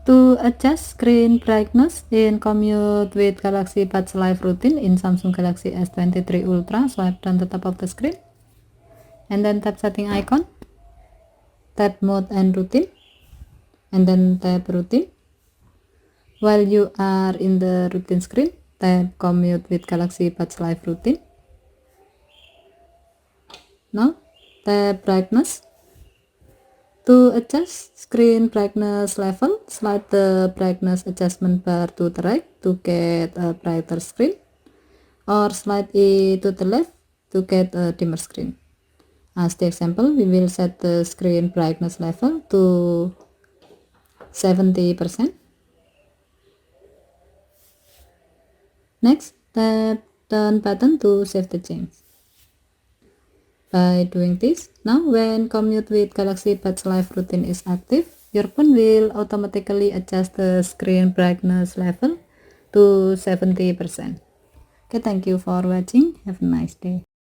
To adjust screen brightness in commute with Galaxy Buds Live routine in Samsung Galaxy S23 Ultra, swipe down the top of the screen and then tap setting icon, tap mode and routine, and then tap routine. While you are in the routine screen, tap commute with Galaxy Buds Live routine. Now tap brightness. To adjust screen brightness level, slide the brightness adjustment bar to the right to get a brighter screen, or slide it to the left to get a dimmer screen. As the example, we will set the screen brightness level to 70%. Next, tap done button to save the change. By doing this, now when commute with Galaxy Buds Live routine is active, your phone will automatically adjust the screen brightness level to 70%. Okay, thank you for watching. Have a nice day.